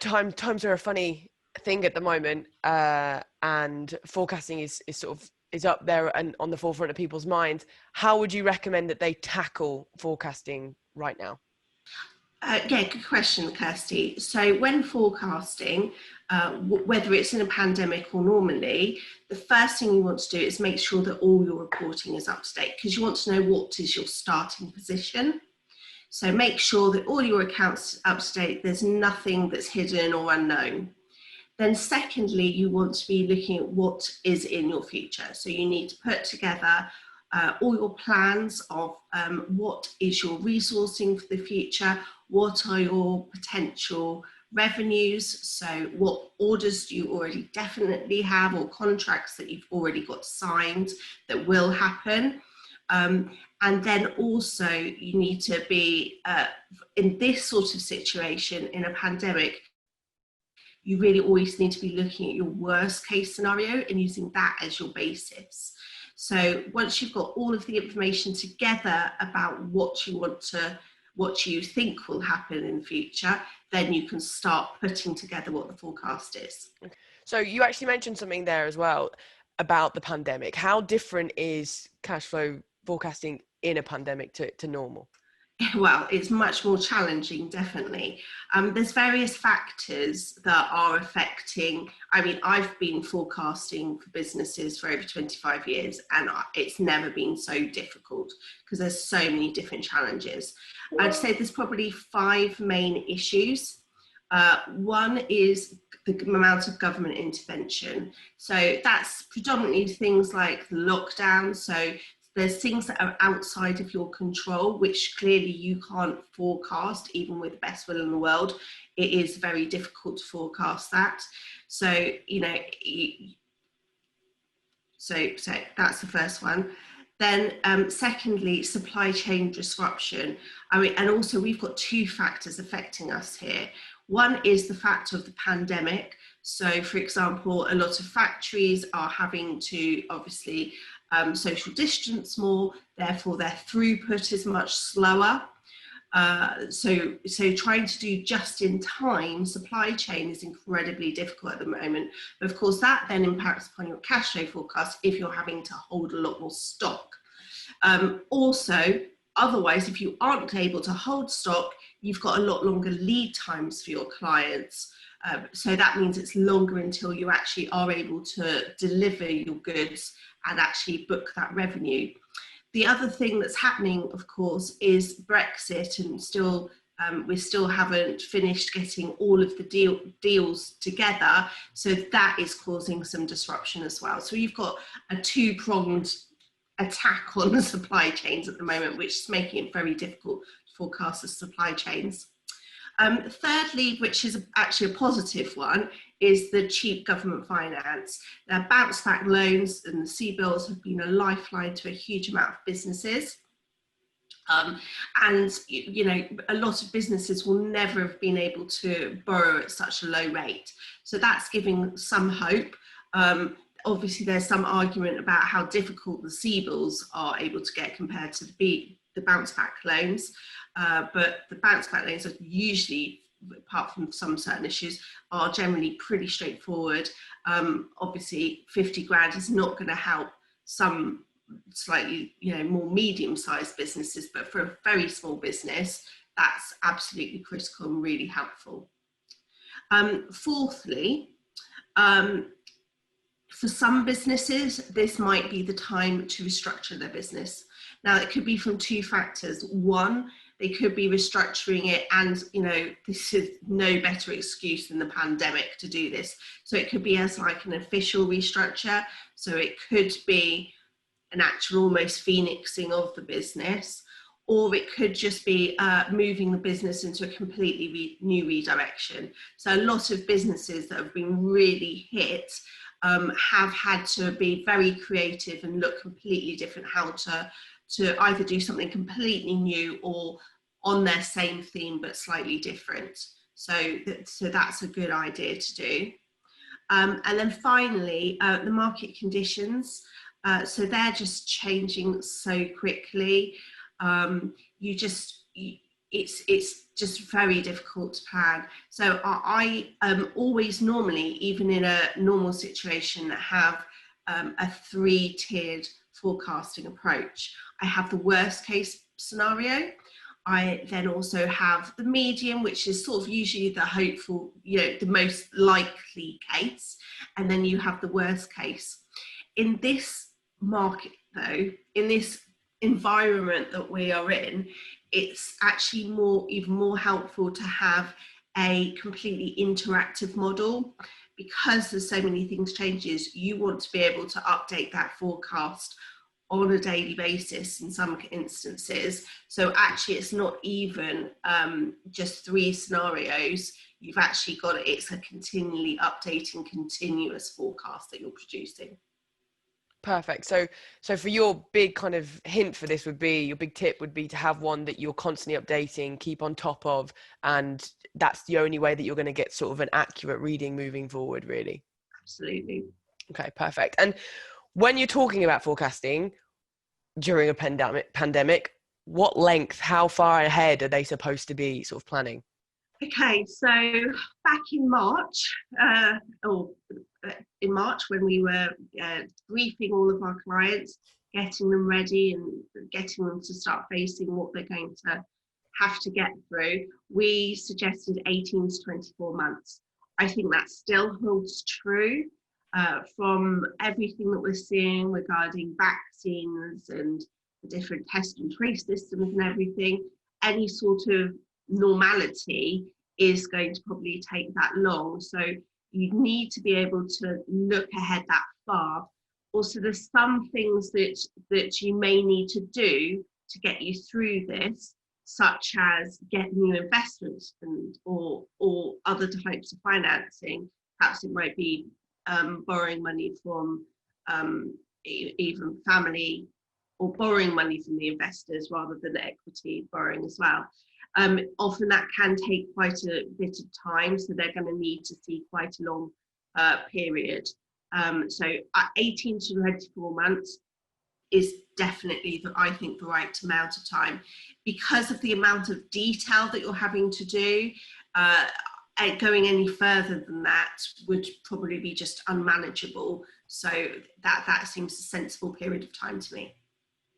times are a funny thing at the moment, and forecasting is up there and on the forefront of people's minds. How would you recommend that they tackle forecasting right now? Yeah, good question, Kirsty. So when forecasting, whether it's in a pandemic or normally, the first thing you want to do is make sure that all your reporting is up to date, because you want to know what is your starting position. So make sure that all your accounts are up to date, there's nothing that's hidden or unknown. Then secondly, you want to be looking at what is in your future. So you need to put together all your plans of what is your resourcing for the future, what are your potential revenues, so what orders do you already definitely have, or contracts that you've already got signed that will happen. And then also you need to be, in this sort of situation, in a pandemic, you really always need to be looking at your worst case scenario and using that as your basis. So once you've got all of the information together about what you think will happen in the future, then you can start putting together what the forecast is. So you actually mentioned something there as well about the pandemic. How different is cash flow forecasting in a pandemic to normal? Well, it's much more challenging, definitely. There's various factors that are affecting. I mean, I've been forecasting for businesses for over 25 years, and it's never been so difficult because there's so many different challenges. I'd say there's probably 5 main issues. One is the amount of government intervention. So that's predominantly things like lockdown. So there's things that are outside of your control, which clearly you can't forecast, even with the best will in the world. It is very difficult to forecast that. So, so that's the first one. Then secondly, supply chain disruption. I mean, and also we've got 2 factors affecting us here. One is the fact of the pandemic. So for example, a lot of factories are having to obviously social distance more, therefore their throughput is much slower. So trying to do just in time supply chain is incredibly difficult at the moment. But of course, that then impacts upon your cash flow forecast if you're having to hold a lot more stock. Also, otherwise, if you aren't able to hold stock, you've got a lot longer lead times for your clients. So that means it's longer until you actually are able to deliver your goods and actually book that revenue. The other thing that's happening, of course, is Brexit, and we still haven't finished getting all of the deals together. So that is causing some disruption as well. So you've got a 2-pronged attack on the supply chains at the moment, which is making it very difficult to forecast the supply chains. Thirdly, which is actually a positive one, is the cheap government finance. Now, bounce back loans and the CBILS have been a lifeline to a huge amount of businesses. And a lot of businesses will never have been able to borrow at such a low rate. So that's giving some hope. Obviously, there's some argument about how difficult the CBILS are able to get compared to the bounce back loans. But the bounce back loans are usually, apart from some certain issues, are generally pretty straightforward. Obviously 50 grand is not going to help some slightly more medium-sized businesses, but for a very small business that's absolutely critical and really helpful. Fourthly, for some businesses this might be the time to restructure their business. Now it could be from 2 factors. One, they could be restructuring it, and this is no better excuse than the pandemic to do this. So it could be as like an official restructure. So it could be an actual almost phoenixing of the business, or it could just be moving the business into a completely new redirection. So a lot of businesses that have been really hit have had to be very creative and look completely different, how to either do something completely new or on their same theme but slightly different. So that's a good idea to do. And then finally, the market conditions. So they're just changing so quickly. it's just very difficult to plan. So I always normally, even in a normal situation, have a 3-tiered forecasting approach. I have the worst case scenario. I then also have the medium, which is sort of usually the hopeful, the most likely case. And then you have the worst case. In this market, though, in this environment that we are in, it's actually even more helpful to have a completely interactive model, because there's so many things changes. You want to be able to update that forecast on a daily basis in some instances. So actually it's not even just 3 scenarios. You've actually got it. It's a continually updating, continuous forecast that you're producing. Perfect. So for your big kind of hint for this would be, your big tip would be to have one that you're constantly updating, keep on top of, and that's the only way that you're going to get sort of an accurate reading moving forward, really. Absolutely. Okay, perfect. And when you're talking about forecasting during a pandemic, what length, how far ahead are they supposed to be sort of planning? Okay, so back in March, or in March when we were briefing all of our clients, getting them ready and getting them to start facing what they're going to have to get through, we suggested 18 to 24 months. I think that still holds true from everything that we're seeing regarding vaccines and the different test and trace systems and everything. Any sort of normality is going to probably take that long. So you need to be able to look ahead that far. Also, there's some things that you may need to do to get you through this, such as get new investments or other types of financing. Perhaps it might be borrowing money from even family, or borrowing money from the investors rather than equity borrowing as well. Often that can take quite a bit of time, so they're going to need to see quite a long period. So 18 to 24 months is definitely, I think, the right amount of time. Because of the amount of detail that you're having to do, going any further than that would probably be just unmanageable. So that seems a sensible period of time to me.